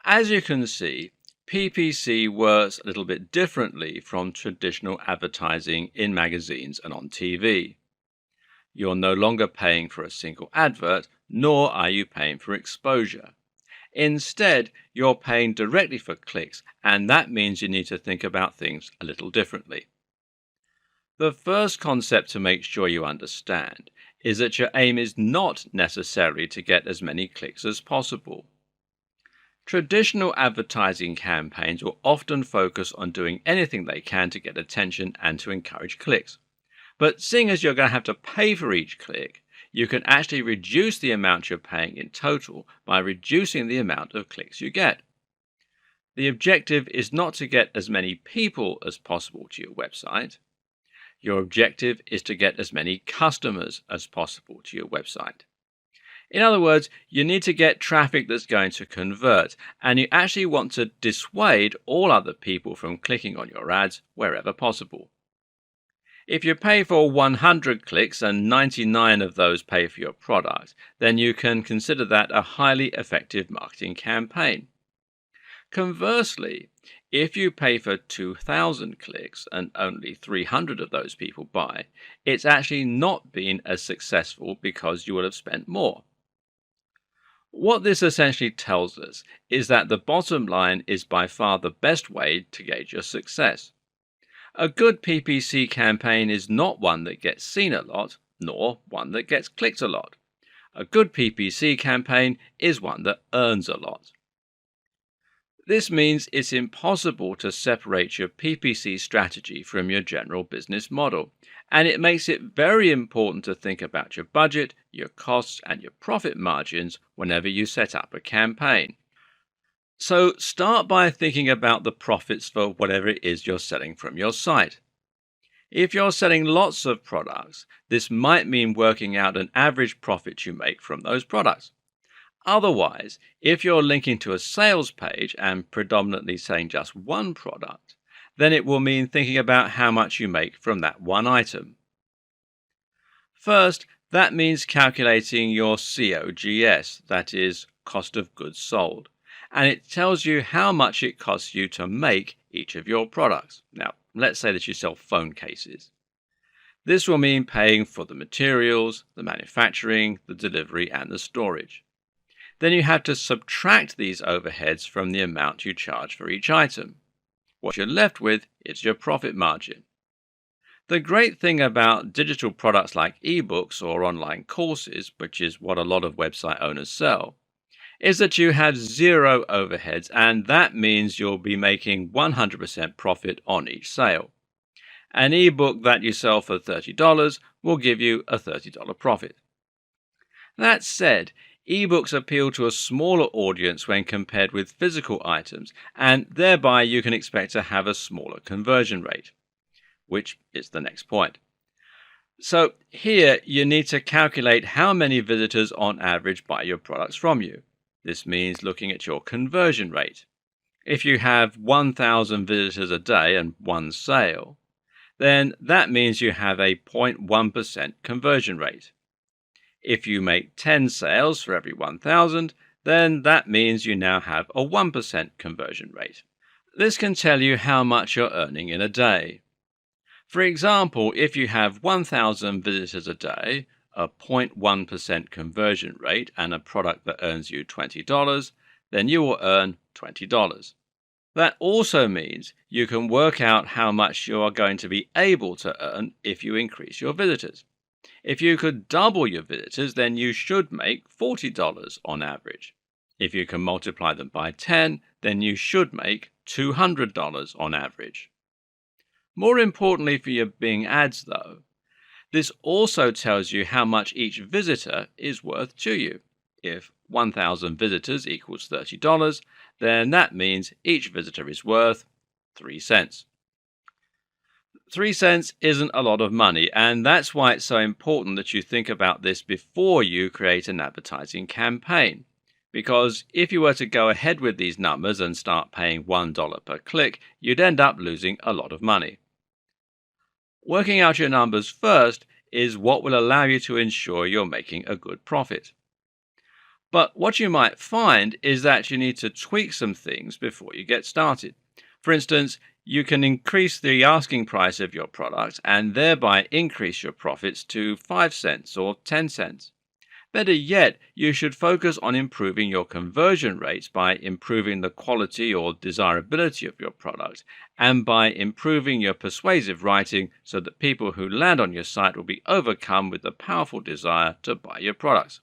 As you can see, PPC works a little bit differently from traditional advertising in magazines and on TV. You're no longer paying for a single advert, nor are you paying for exposure. Instead, you're paying directly for clicks, and that means you need to think about things a little differently. The first concept to make sure you understand is that your aim is not necessarily to get as many clicks as possible. Traditional advertising campaigns will often focus on doing anything they can to get attention and to encourage clicks. But seeing as you're going to have to pay for each click, you can actually reduce the amount you're paying in total by reducing the amount of clicks you get. The objective is not to get as many people as possible to your website. Your objective is to get as many customers as possible to your website. In other words, you need to get traffic that's going to convert, and you actually want to dissuade all other people from clicking on your ads wherever possible. If you pay for 100 clicks and 99 of those pay for your product, then you can consider that a highly effective marketing campaign. Conversely, if you pay for 2,000 clicks and only 300 of those people buy, it's actually not been as successful because you will have spent more. What this essentially tells us is that the bottom line is by far the best way to gauge your success. A good PPC campaign is not one that gets seen a lot, nor one that gets clicked a lot. A good PPC campaign is one that earns a lot. This means it's impossible to separate your PPC strategy from your general business model, and it makes it very important to think about your budget, your costs, and your profit margins whenever you set up a campaign. So start by thinking about the profits for whatever it is you're selling from your site. If you're selling lots of products, this might mean working out an average profit you make from those products. Otherwise, if you're linking to a sales page and predominantly selling just one product, then it will mean thinking about how much you make from that one item. First, that means calculating your COGS, that is, cost of goods sold, and it tells you how much it costs you to make each of your products. Now, let's say that you sell phone cases. This will mean paying for the materials, the manufacturing, the delivery, and the storage. Then you have to subtract these overheads from the amount you charge for each item. What you're left with is your profit margin. The great thing about digital products like ebooks or online courses, which is what a lot of website owners sell, is that you have zero overheads, and that means you'll be making 100% profit on each sale. An ebook that you sell for $30 will give you a $30 profit. That said, ebooks appeal to a smaller audience when compared with physical items, and thereby you can expect to have a smaller conversion rate, which is the next point. So here you need to calculate how many visitors on average buy your products from you. This means looking at your conversion rate. If you have 1,000 visitors a day and one sale, then that means you have a 0.1% conversion rate. If you make 10 sales for every 1,000, then that means you now have a 1% conversion rate. This can tell you how much you're earning in a day. For example, if you have 1,000 visitors a day, a 0.1% conversion rate, and a product that earns you $20, then you will earn $20. That also means you can work out how much you are going to be able to earn if you increase your visitors. If you could double your visitors, then you should make $40 on average. If you can multiply them by 10, then you should make $200 on average. More importantly for your Bing ads, though, this also tells you how much each visitor is worth to you. If 1,000 visitors equals $30, then that means each visitor is worth 3 cents. 3 cents isn't a lot of money, and that's why it's so important that you think about this before you create an advertising campaign. Because if you were to go ahead with these numbers and start paying $1 per click, you'd end up losing a lot of money. Working out your numbers first is what will allow you to ensure you're making a good profit. But what you might find is that you need to tweak some things before you get started. For instance, you can increase the asking price of your product and thereby increase your profits to 5 cents or 10 cents. Better yet, you should focus on improving your conversion rates by improving the quality or desirability of your product and by improving your persuasive writing so that people who land on your site will be overcome with the powerful desire to buy your products.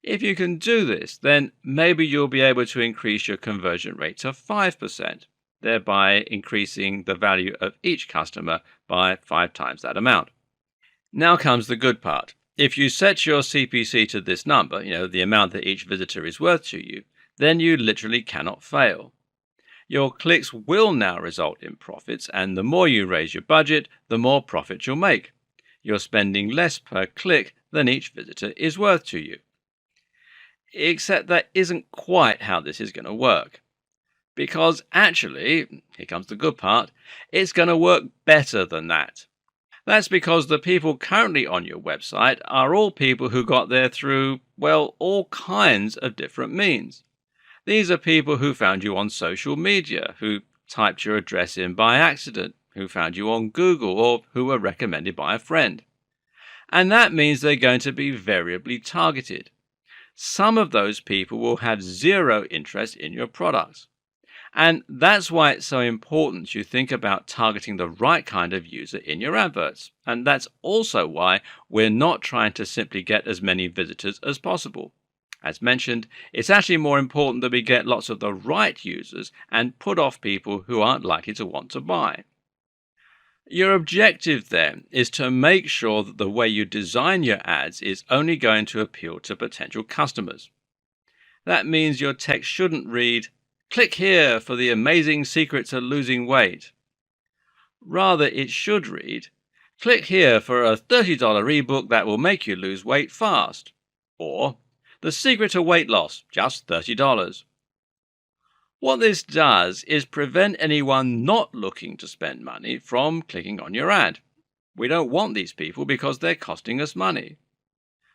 If you can do this, then maybe you'll be able to increase your conversion rate to 5%, thereby increasing the value of each customer by 5 times that amount. Now comes the good part. If you set your CPC to this number, the amount that each visitor is worth to you, then you literally cannot fail. Your clicks will now result in profits, and the more you raise your budget, the more profit you'll make. You're spending less per click than each visitor is worth to you. Except that isn't quite how this is going to work. Because actually, here comes the good part, it's going to work better than that. That's because the people currently on your website are all people who got there through, well, all kinds of different means. These are people who found you on social media, who typed your address in by accident, who found you on Google, or who were recommended by a friend. And that means they're going to be variably targeted. Some of those people will have zero interest in your products. And that's why it's so important you think about targeting the right kind of user in your adverts. And that's also why we're not trying to simply get as many visitors as possible. As mentioned, it's actually more important that we get lots of the right users and put off people who aren't likely to want to buy. Your objective then is to make sure that the way you design your ads is only going to appeal to potential customers. That means your text shouldn't read, "Click here for the amazing secret to losing weight." Rather, it should read, "Click here for a $30 ebook that will make you lose weight fast." Or, "The secret to weight loss, just $30. What this does is prevent anyone not looking to spend money from clicking on your ad. We don't want these people because they're costing us money.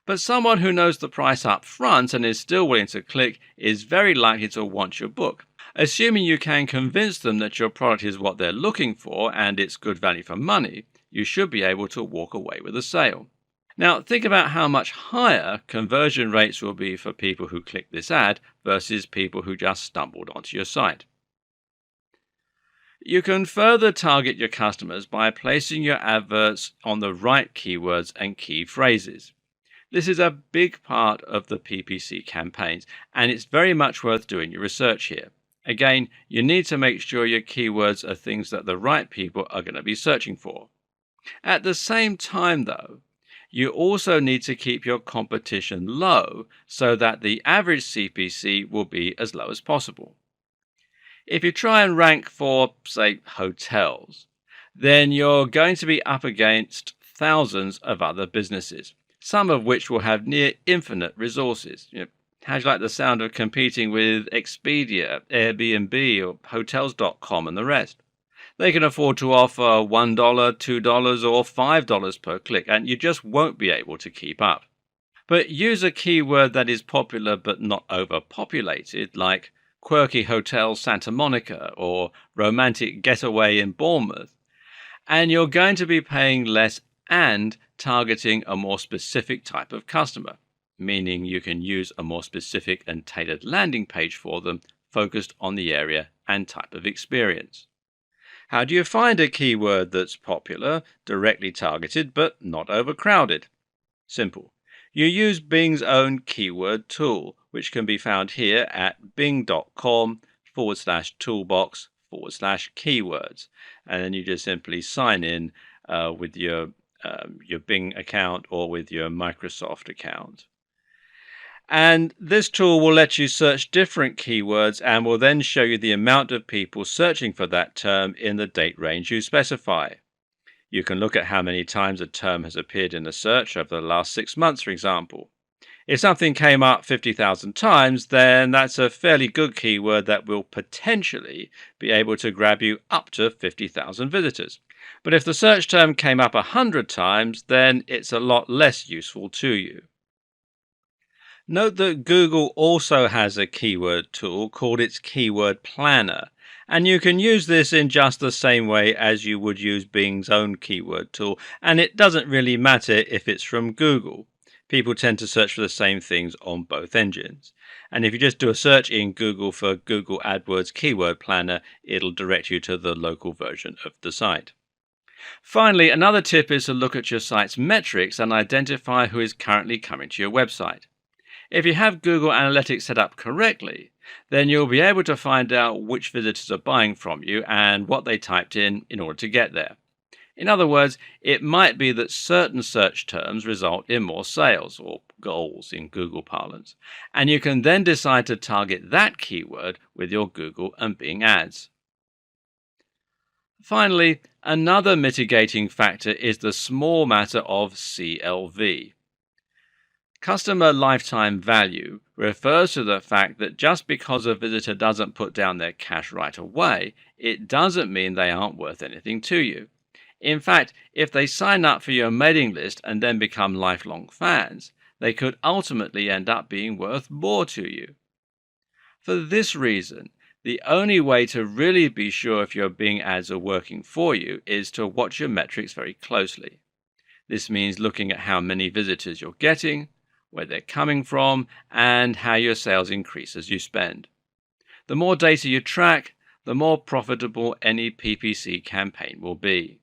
But someone who knows the price up front and is still willing to click is very likely to want your book. Assuming you can convince them that your product is what they're looking for and it's good value for money, you should be able to walk away with a sale. Now, think about how much higher conversion rates will be for people who click this ad versus people who just stumbled onto your site. You can further target your customers by placing your adverts on the right keywords and key phrases. This is a big part of the PPC campaigns, and it's very much worth doing your research here. Again, you need to make sure your keywords are things that the right people are going to be searching for. At the same time, though, you also need to keep your competition low so that the average CPC will be as low as possible. If you try and rank for, say, hotels, then you're going to be up against thousands of other businesses, some of which will have near infinite resources. How do you like the sound of competing with Expedia, Airbnb, or Hotels.com and the rest? They can afford to offer $1, $2, or $5 per click, and you just won't be able to keep up. But use a keyword that is popular but not overpopulated, like quirky hotel Santa Monica or romantic getaway in Bournemouth, and you're going to be paying less and targeting a more specific type of customer, meaning you can use a more specific and tailored landing page for them focused on the area and type of experience. How do you find a keyword that's popular, directly targeted, but not overcrowded? Simple. You use Bing's own keyword tool, which can be found here at bing.com/toolbox/keywords. And then you just simply sign in with your Bing account or with your Microsoft account. And this tool will let you search different keywords and will then show you the amount of people searching for that term in the date range you specify. You can look at how many times a term has appeared in a search over the last 6 months, for example. If something came up 50,000 times, then that's a fairly good keyword that will potentially be able to grab you up to 50,000 visitors. But if the search term came up 100 times, then it's a lot less useful to you. Note that Google also has a keyword tool called its Keyword Planner, and you can use this in just the same way as you would use Bing's own keyword tool, and it doesn't really matter if it's from Google. People tend to search for the same things on both engines. And if you just do a search in Google for Google AdWords Keyword Planner, it'll direct you to the local version of the site. Finally, another tip is to look at your site's metrics and identify who is currently coming to your website. If you have Google Analytics set up correctly, then you'll be able to find out which visitors are buying from you and what they typed in order to get there. In other words, it might be that certain search terms result in more sales, or goals in Google parlance, and you can then decide to target that keyword with your Google and Bing ads. Finally, another mitigating factor is the small matter of CLV. Customer lifetime value refers to the fact that just because a visitor doesn't put down their cash right away, it doesn't mean they aren't worth anything to you. In fact, if they sign up for your mailing list and then become lifelong fans, they could ultimately end up being worth more to you. For this reason, the only way to really be sure if your Bing ads are working for you is to watch your metrics very closely. This means looking at how many visitors you're getting, where they're coming from, and how your sales increase as you spend. The more data you track, the more profitable any PPC campaign will be.